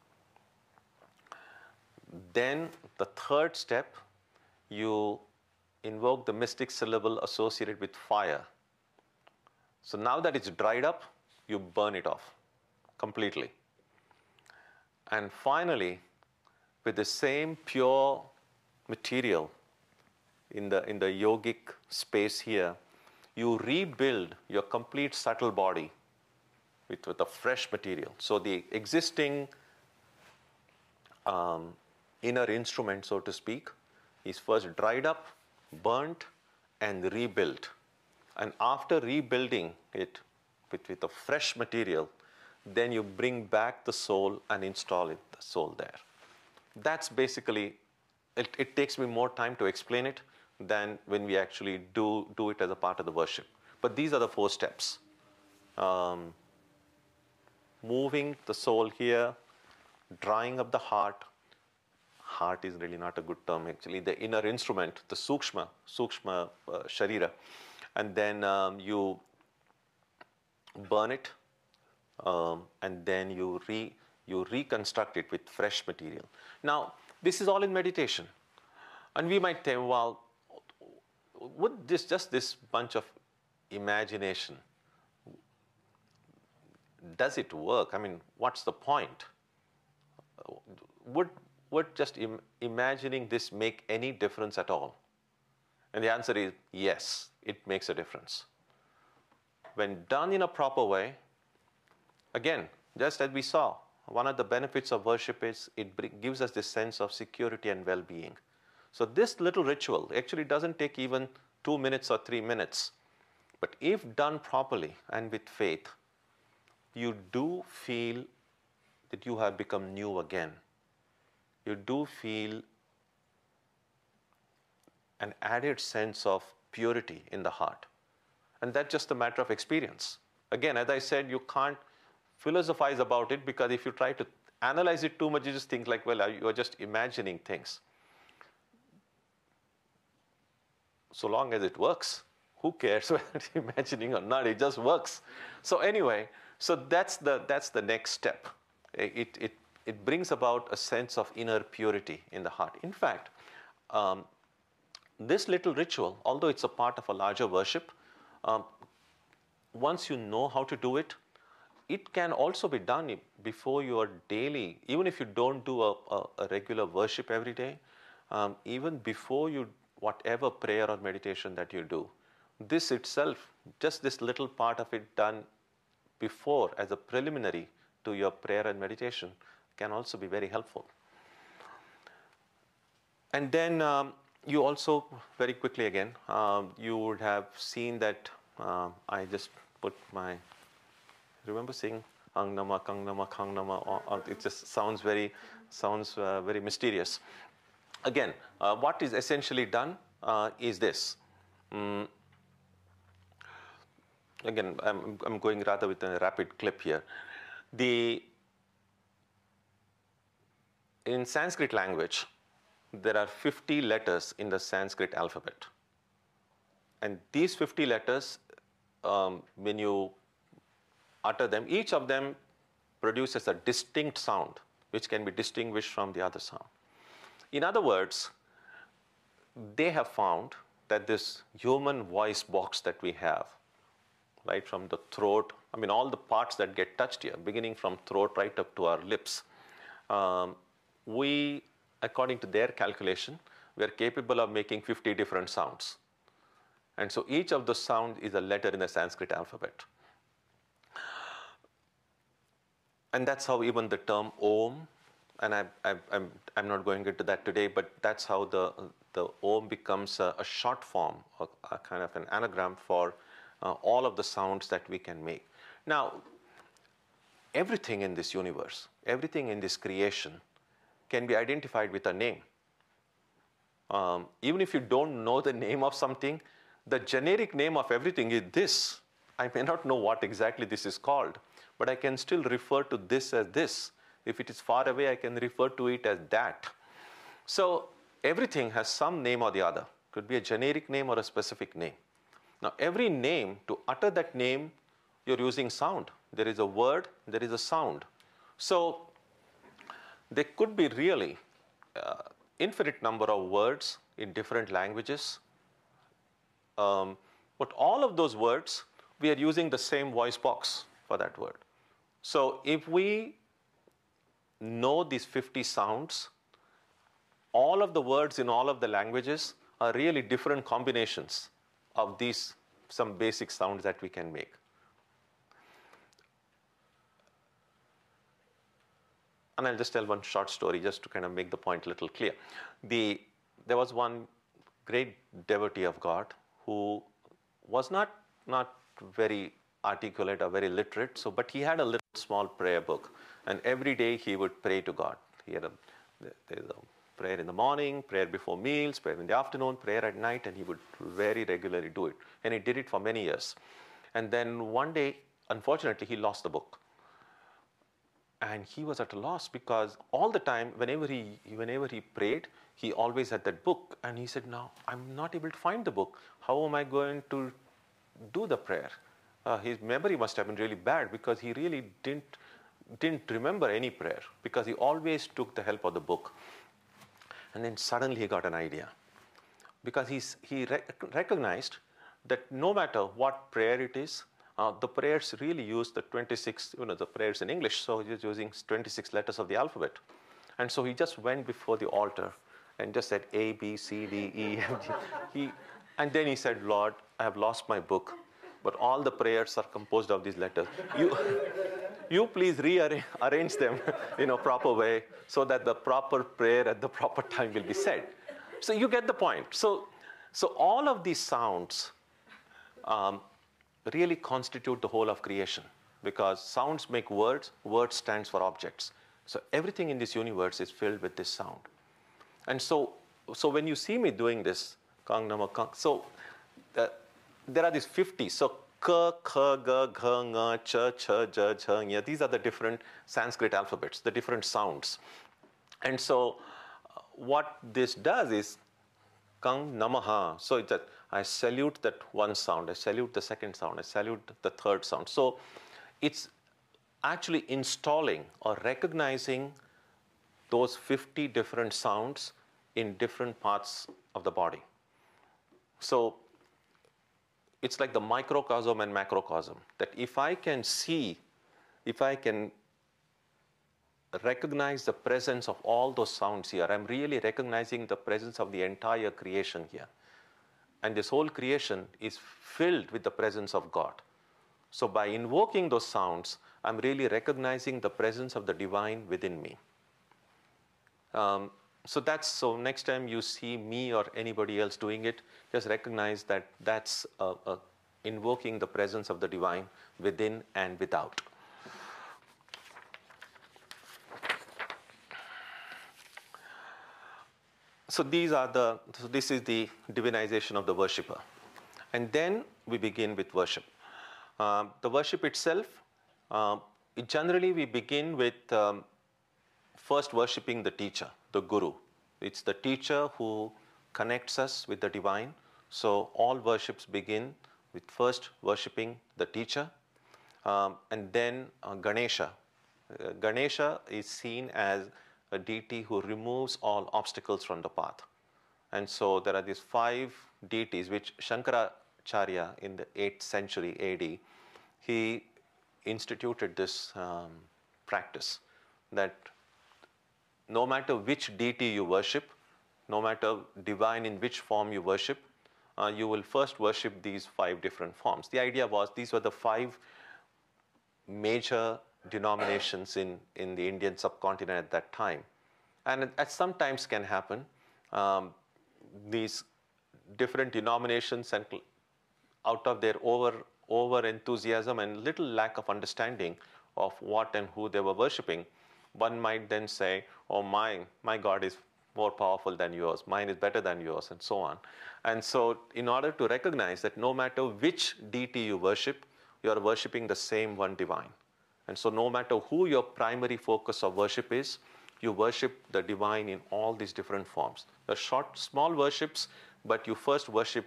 Then the third step, you invoke the mystic syllable associated with fire. So now that it's dried up, you burn it off completely. And finally, with the same pure material in the yogic space here, you rebuild your complete subtle body with a fresh material. So the existing inner instrument, so to speak, is first dried up, burnt, and rebuilt. And after rebuilding it with a fresh material, then you bring back the soul and install the soul there. that's basically, it takes me more time to explain it than when we actually do it as a part of the worship. But these are the 4 steps. Moving the soul here, drying up the heart. Heart is really not a good term actually. The inner instrument, the sukshma sharira. And then you burn it, and then you reconstruct it with fresh material. Now, this is all in meditation. And we might think, well, would this bunch of imagination, does it work? I mean, what's the point? Would just imagining this make any difference at all? And the answer is yes, it makes a difference. When done in a proper way, again, just as we saw, one of the benefits of worship is it gives us this sense of security and well-being. So this little ritual actually doesn't take even 2 minutes or 3 minutes. But if done properly and with faith, you do feel that you have become new again. You do feel an added sense of purity in the heart. And that's just a matter of experience. Again, as I said, you can't philosophize about it, because if you try to analyze it too much, you just think like, well, you are just imagining things. So long as it works, who cares whether it's imagining or not? It just works. So anyway, so that's the next step. It brings about a sense of inner purity in the heart. In fact, this little ritual, although it's a part of a larger worship, once you know how to do it, it can also be done before your daily, even if you don't do a regular worship every day, even before you, whatever prayer or meditation that you do, this itself, just this little part of it done before as a preliminary to your prayer and meditation, can also be very helpful. And then you also, very quickly again, you would have seen that I just put my, remember saying Ang Nama, Kang Nama, Khang Nama, or it just sounds very mysterious. Again, what is essentially done is this. Again, I'm going rather with a rapid clip here. In Sanskrit language, there are 50 letters in the Sanskrit alphabet. And these 50 letters, when you utter them, each of them produces a distinct sound, which can be distinguished from the other sound. In other words, they have found that this human voice box that we have, right from the throat, I mean all the parts that get touched here, beginning from throat right up to our lips, we, according to their calculation, we are capable of making 50 different sounds. And so each of the sounds is a letter in the Sanskrit alphabet. And that's how even the term Om, and I'm not going into that today, but that's how the Om becomes a short form, a kind of an anagram for all of the sounds that we can make. Now, everything in this universe, everything in this creation can be identified with a name. Even if you don't know the name of something, the generic name of everything is this. I may not know what exactly this is called, but I can still refer to this as this. If it is far away, I can refer to it as that. So everything has some name or the other. Could be a generic name or a specific name. Now every name, to utter that name, you're using sound. There is a word, there is a sound. So there could be really infinite number of words in different languages. But all of those words, we are using the same voice box for that word. So if we know these 50 sounds, all of the words in all of the languages are really different combinations of these, some basic sounds that we can make. And I'll just tell one short story just to kind of make the point a little clear. There was one great devotee of God who was not very articulate or very literate, but he had a little small prayer book. And every day he would pray to God. He had a There's a prayer in the morning, prayer before meals, prayer in the afternoon, prayer at night, and he would very regularly do it. And he did it for many years. And then one day, unfortunately, he lost the book. And he was at a loss because all the time, whenever he prayed, he always had that book. And he said, "Now, I'm not able to find the book. How am I going to do the prayer?" His memory must have been really bad because he really didn't remember any prayer because he always took the help of the book. And then suddenly he got an idea because he recognized that no matter what prayer it is, the prayers really use the 26, the prayers in English, so he's using 26 letters of the alphabet. And so he just went before the altar and just said A, B, C, D, E, F, G. And then he said, "Lord, I have lost my book, but all the prayers are composed of these letters. You please rearrange them in a proper way so that the proper prayer at the proper time will be said." So you get the point. So all of these sounds really constitute the whole of creation because sounds make words, words stands for objects. So everything in this universe is filled with this sound. And so when you see me doing this, Kang Nama Kang, so there are these 50. So K, K, G, G, Ng, Ch, Ch, J, J, Nya. These are the different Sanskrit alphabets, the different sounds. And so what this does is Kang Namaha. So it's that I salute that one sound, I salute the second sound, I salute the third sound. So it's actually installing or recognizing those 50 different sounds in different parts of the body. So it's like the microcosm and macrocosm, that if I can recognize the presence of all those sounds here, I'm really recognizing the presence of the entire creation here. And this whole creation is filled with the presence of God. So by invoking those sounds, I'm really recognizing the presence of the divine within me. So next time you see me or anybody else doing it, just recognize that that's invoking the presence of the divine within and without. So this is the divinization of the worshipper. And then we begin with worship. The worship itself, generally we begin with first worshipping the teacher, the guru. It's the teacher who connects us with the divine. So all worships begin with first worshipping the teacher. And then Ganesha. Ganesha is seen as a deity who removes all obstacles from the path. And so there are these 5 deities which Shankaracharya in the 8th century AD, he instituted this practice that no matter which deity you worship, no matter divine in which form you worship, you will first worship these 5 different forms. The idea was these were the 5 major denominations in the Indian subcontinent at that time. And at sometimes can happen, these different denominations, and out of their over enthusiasm and little lack of understanding of what and who they were worshipping, one might then say, "Oh, my God is more powerful than yours, mine is better than yours," and so on. And so in order to recognize that no matter which deity you worship, you are worshipping the same one divine. And so no matter who your primary focus of worship is, you worship the divine in all these different forms. The small worships, but you first worship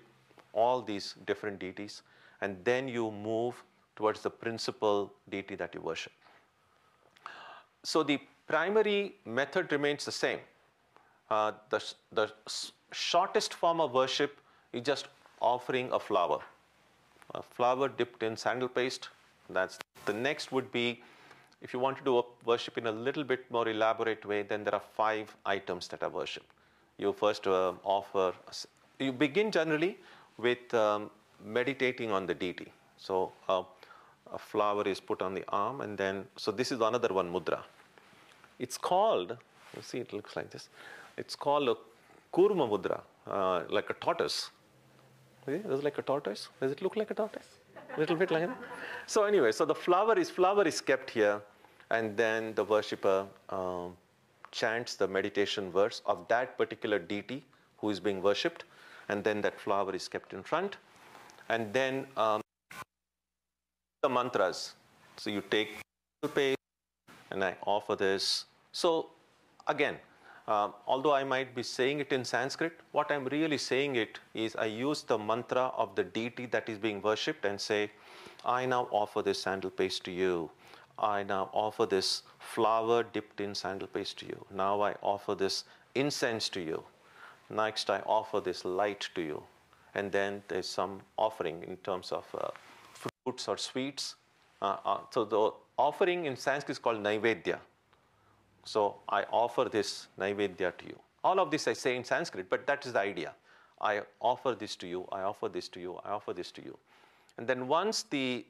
all these different deities, and then you move towards the principal deity that you worship. So the primary method remains the same. The shortest form of worship is just offering a flower dipped in sandal paste. That's the next would be, if you want to do worship in a little bit more elaborate way, then there are 5 items that are worshipped. You first you begin generally with meditating on the deity. So a flower is put on the arm, and then, so this is another one mudra. It's called, you see it looks like this, it's called a kurma mudra, like a tortoise. See, it is like a tortoise. Does it look like a tortoise? A little bit like that. So anyway, so the flower is kept here, and then the worshipper chants the meditation verse of that particular deity who is being worshipped, and then that flower is kept in front. And then the mantras. So you take the paste and I offer this. So again, although I might be saying it in Sanskrit, what I'm really saying it is I use the mantra of the deity that is being worshipped and say, I now offer this sandal paste to you. I now offer this flower dipped in sandal paste to you. Now I offer this incense to you. Next I offer this light to you. And then there's some offering in terms of fruits or sweets. So the offering in Sanskrit is called naivedya. So I offer this naivedya to you. All of this I say in Sanskrit, but that is the idea. I offer this to you, I offer this to you, I offer this to you. And then once the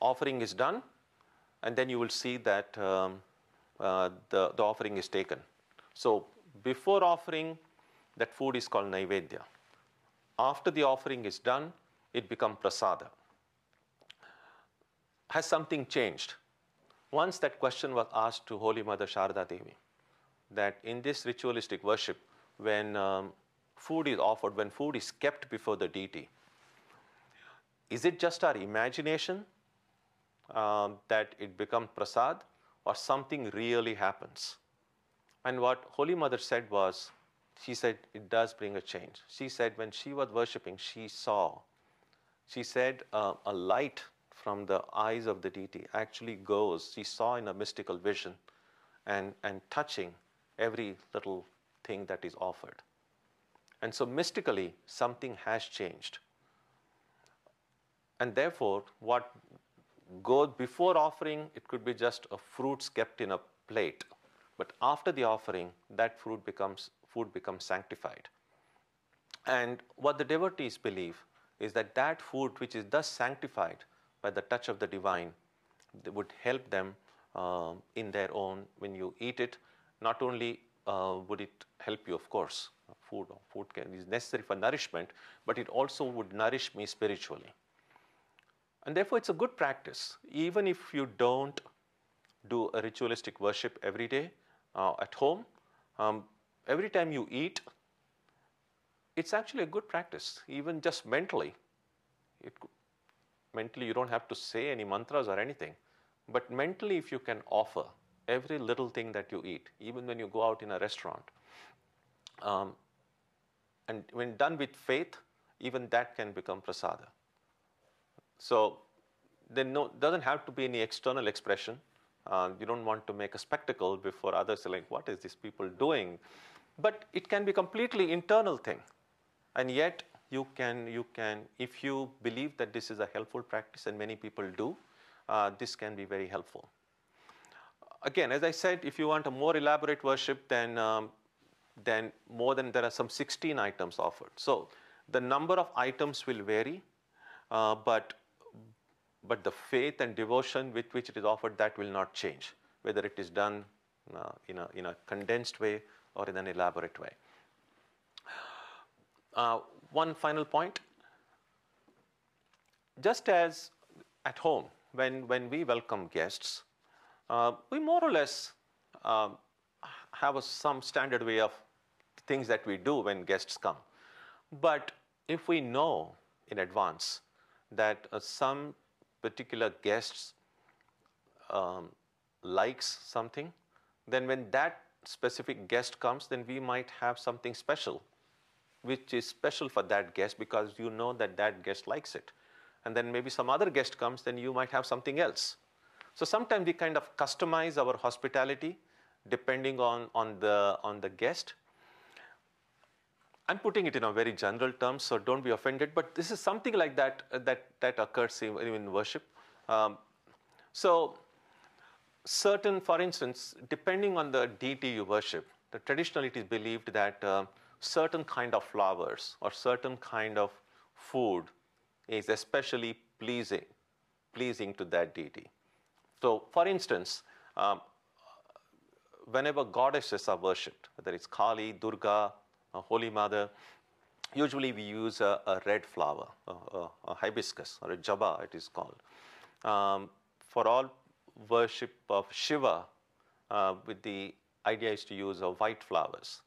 offering is done, and then you will see that the offering is taken. So before offering, that food is called naivedya. After the offering is done, it becomes prasada. Has something changed? Once that question was asked to Holy Mother Sharda Devi, that in this ritualistic worship, when food is offered, when food is kept before the deity, is it just our imagination that it becomes prasad, or something really happens? And what Holy Mother said was, she said it does bring a change. She said when she was worshipping, she said a light from the eyes of the deity actually goes, she saw in a mystical vision and touching every little thing that is offered. And so mystically, something has changed. And therefore, what goes before offering, it could be just a fruits kept in a plate. But after the offering, that food becomes sanctified. And what the devotees believe is that that food which is thus sanctified by the touch of the divine, would help them in their own, when you eat it, not only would it help you, of course, food is necessary for nourishment, but it also would nourish me spiritually. And therefore it's a good practice. Even if you don't do a ritualistic worship every day at home, every time you eat, it's actually a good practice, even just mentally. Mentally, you don't have to say any mantras or anything, but mentally, if you can offer every little thing that you eat, even when you go out in a restaurant, and when done with faith, even that can become prasada. So there doesn't have to be any external expression. You don't want to make a spectacle before others, like, what is this people doing? But it can be completely internal thing. And yet you can, if you believe that this is a helpful practice, and many people do, this can be very helpful. Again, as I said, if you want a more elaborate worship, then there are some 16 items offered. So the number of items will vary, but the faith and devotion with which it is offered, that will not change, whether it is done in a condensed way or in an elaborate way. One final point. Just as at home, when we welcome guests, we more or less have some standard way of things that we do when guests come. But if we know in advance that some particular guest likes something, then when that specific guest comes, then we might have something special, which is special for that guest, because you know that that guest likes it. And then maybe some other guest comes, then you might have something else. So sometimes we kind of customize our hospitality depending on the guest. I'm putting it in a very general terms, so don't be offended, but this is something like that occurs in worship. So certain, for instance, depending on the deity you worship, traditionally it is believed that certain kind of flowers or certain kind of food is especially pleasing to that deity. So for instance, whenever goddesses are worshipped, whether it's Kali, Durga, Holy Mother, usually we use a red flower, a hibiscus or a jaba it is called. For all worship of Shiva, with the idea is to use white flowers.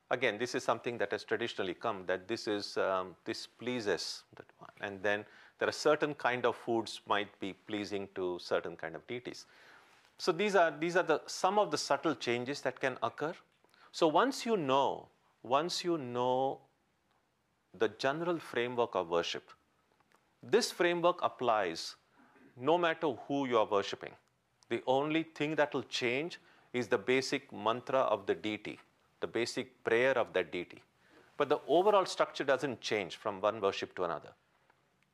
Again, this is something that has traditionally come, that this pleases the divine. And then there are certain kind of foods might be pleasing to certain kind of deities. So these are some of the subtle changes that can occur. So once you know the general framework of worship, this framework applies no matter who you are worshipping. The only thing that will change is the basic mantra of the deity, the basic prayer of that deity. But the overall structure doesn't change from one worship to another.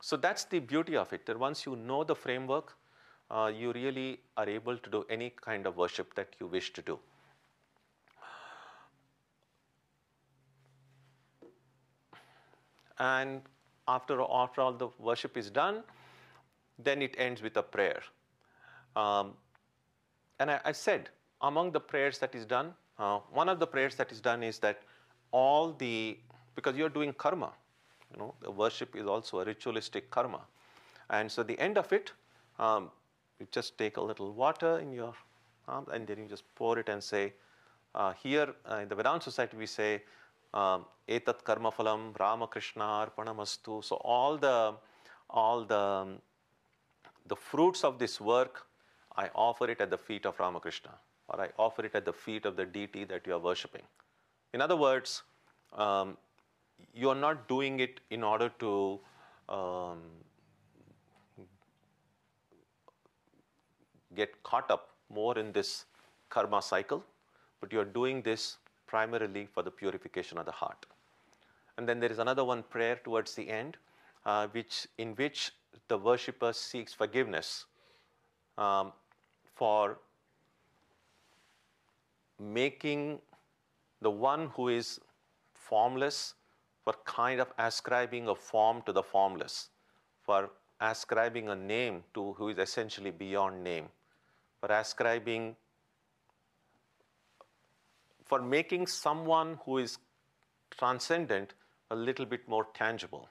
So that's the beauty of it, that once you know the framework, you really are able to do any kind of worship that you wish to do. And after all the worship is done, then it ends with a prayer. And I said, among the prayers that is done, one of the prayers that is done is that because you're doing karma, the worship is also a ritualistic karma. And so the end of it, you just take a little water in your arm and then you just pour it and say, here in the Vedanta Society we say, etat karma phalam Ramakrishna arpanamastu. So all the fruits of this work, I offer it at the feet of Ramakrishna, or I offer it at the feet of the deity that you are worshipping. In other words, you are not doing it in order to get caught up more in this karma cycle, but you are doing this primarily for the purification of the heart. And then there is another one prayer towards the end, in which the worshipper seeks forgiveness for making the one who is formless, for kind of ascribing a form to the formless, for ascribing a name to who is essentially beyond name, for making someone who is transcendent a little bit more tangible.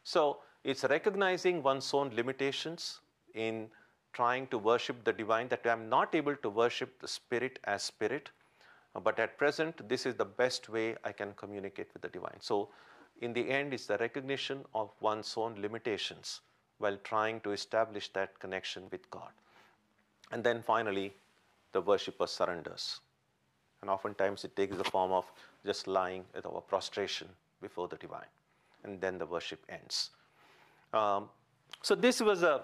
So it's recognizing one's own limitations in trying to worship the divine, that I'm not able to worship the spirit as spirit, but at present, this is the best way I can communicate with the divine. So in the end, it's the recognition of one's own limitations while trying to establish that connection with God. And then finally, the worshipper surrenders. And oftentimes it takes the form of just lying at our prostration before the divine. And then the worship ends. So this was a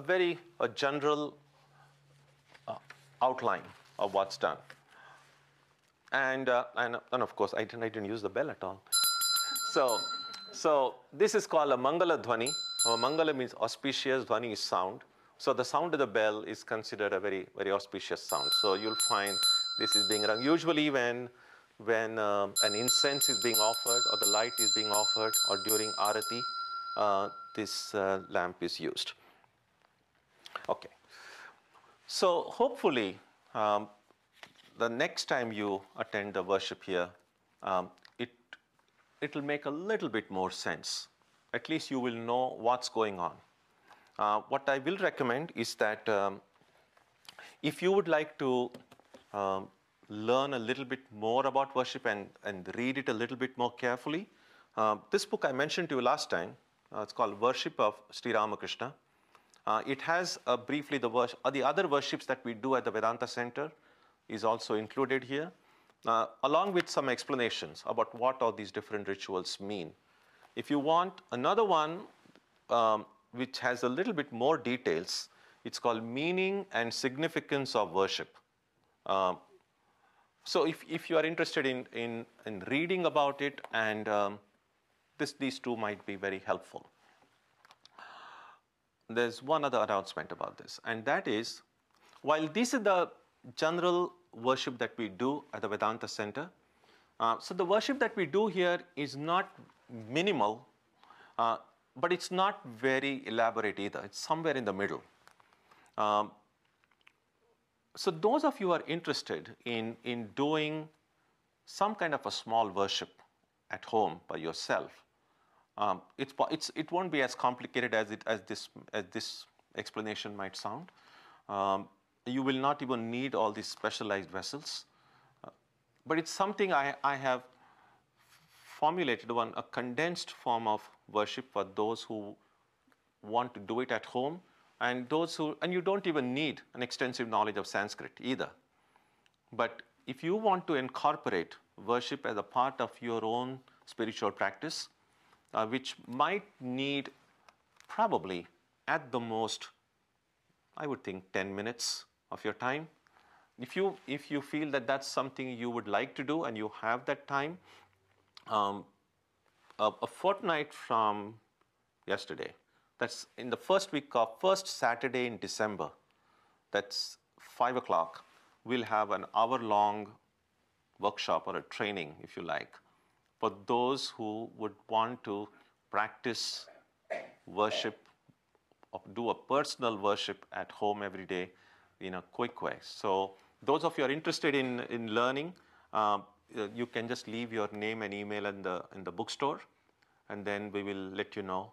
very general outline of what's done. And of course, I didn't use the bell at all. So this is called a Mangala Dhvani. Mangala means auspicious, Dhvani is sound. So the sound of the bell is considered a very, very auspicious sound. So you'll find this is being rung. Usually when an incense is being offered or the light is being offered or during Arati, this lamp is used. Okay. So hopefully, the next time you attend the worship here, it will make a little bit more sense. At least you will know what's going on. What I will recommend is that if you would like to learn a little bit more about worship and read it a little bit more carefully, this book I mentioned to you last time, it's called Worship of Sri Ramakrishna. It has briefly the other worships that we do at the Vedanta Center is also included here, along with some explanations about what all these different rituals mean. If you want another one which has a little bit more details, it's called Meaning and Significance of Worship. So if you are interested in reading about it, and these two might be very helpful. There's one other announcement about this, and that is, while this is the general worship that we do at the Vedanta Center, so the worship that we do here is not minimal, but it's not very elaborate either. It's somewhere in the middle. So those of you who are interested in doing some kind of a small worship at home by yourself, it won't be as complicated as this explanation might sound. You will not even need all these specialized vessels. but it's something I have formulated a condensed form of worship for those who want to do it at home, and you don't even need an extensive knowledge of Sanskrit either. But if you want to incorporate worship as a part of your own spiritual practice, which might need probably at the most, I would think, 10 minutes of your time. If you feel that that's something you would like to do and you have that time, a fortnight from yesterday, that's in the first Saturday in December, that's 5 o'clock, we'll have an hour-long workshop or a training, if you like, for those who would want to practice worship, or do a personal worship at home every day in a quick way. So those of you are interested in learning, you can just leave your name and email in the bookstore, and then we will let you know.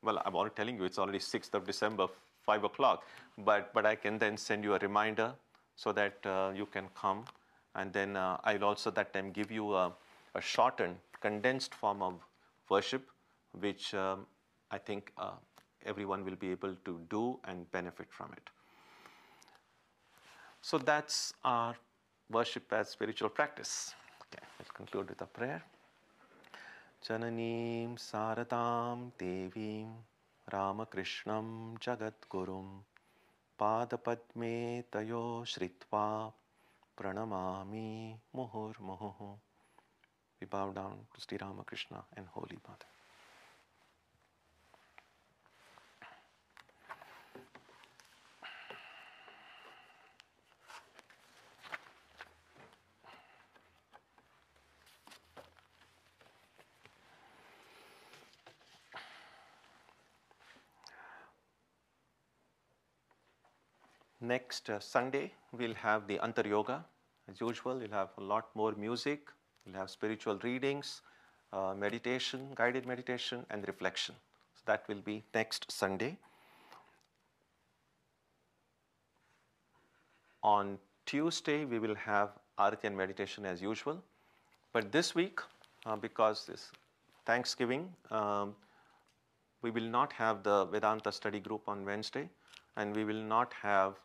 Well, I'm already telling you, it's already 6th of December, 5 o'clock, but I can then send you a reminder so that you can come, and then I'll also that time give you a shortened, condensed form of worship, which I think everyone will be able to do and benefit from it. So that's our worship as spiritual practice. Okay, we'll conclude with a prayer. Jananim Saratam Devim Ramakrishnam Jagadgurum Padapadme Tayo Shritva Pranamami Muhur Muhu. We bow down to Sri Ramakrishna and Holy Mother. Next Sunday, we'll have the Antar Yoga. As usual, we'll have a lot more music, we'll have spiritual readings, meditation, guided meditation, and reflection. So that will be next Sunday. On Tuesday, we will have Arati and meditation as usual. But this week, because this Thanksgiving, we will not have the Vedanta study group on Wednesday, and we will not have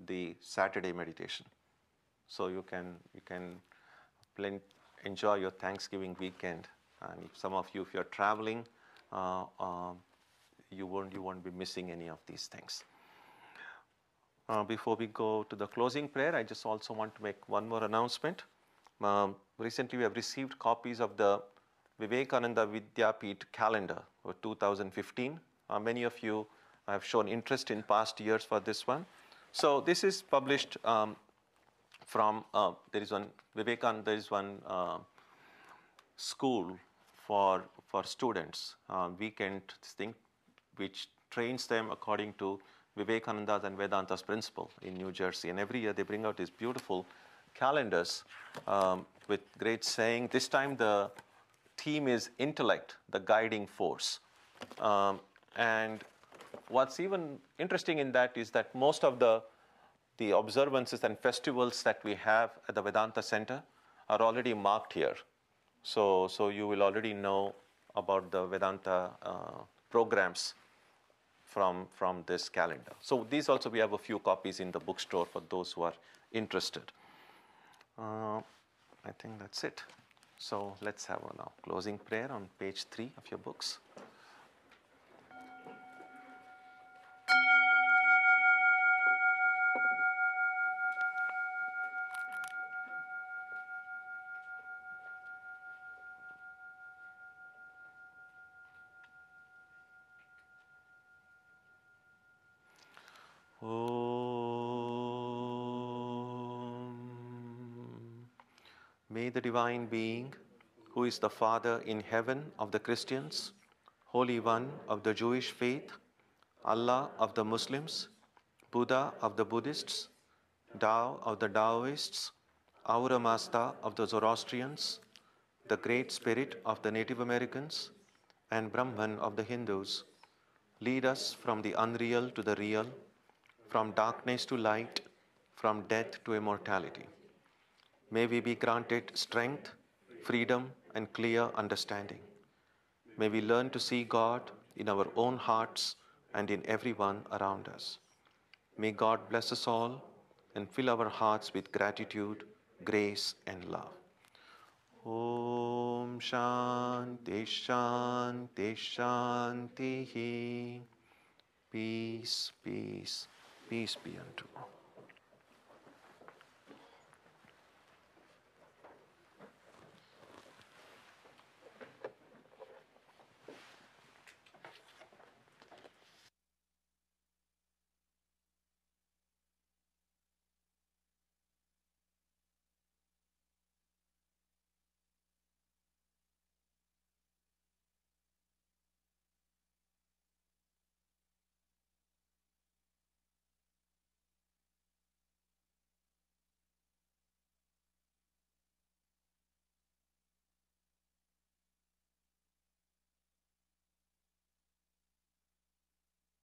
the Saturday meditation. So you can enjoy your Thanksgiving weekend. And if some of you, if you're traveling, you won't be missing any of these things. Before we go to the closing prayer, I just also want to make one more announcement. Recently, we have received copies of the Vivekananda Vidyapith calendar for 2015. Many of you have shown interest in past years for this one. So this is published from, there is one school for students, weekend thing, which trains them according to Vivekananda's and Vedanta's principle in New Jersey. And every year they bring out these beautiful calendars with great saying. This time the theme is intellect, the guiding force. And what's even interesting in that is that most of the observances and festivals that we have at the Vedanta Center are already marked here. So you will already know about the Vedanta programs from this calendar. So these also, we have a few copies in the bookstore for those who are interested. I think that's it. So let's have a now closing prayer on page 3 of your books. May the Divine Being, who is the Father in heaven of the Christians, Holy One of the Jewish faith, Allah of the Muslims, Buddha of the Buddhists, Tao of the Taoists, Ahura Mazda of the Zoroastrians, the Great Spirit of the Native Americans, and Brahman of the Hindus, lead us from the unreal to the real, from darkness to light, from death to immortality. May we be granted strength, freedom, and clear understanding. May we learn to see God in our own hearts and in everyone around us. May God bless us all and fill our hearts with gratitude, grace, and love. Om Shanti Shanti Shanti. Peace, peace, peace be unto all.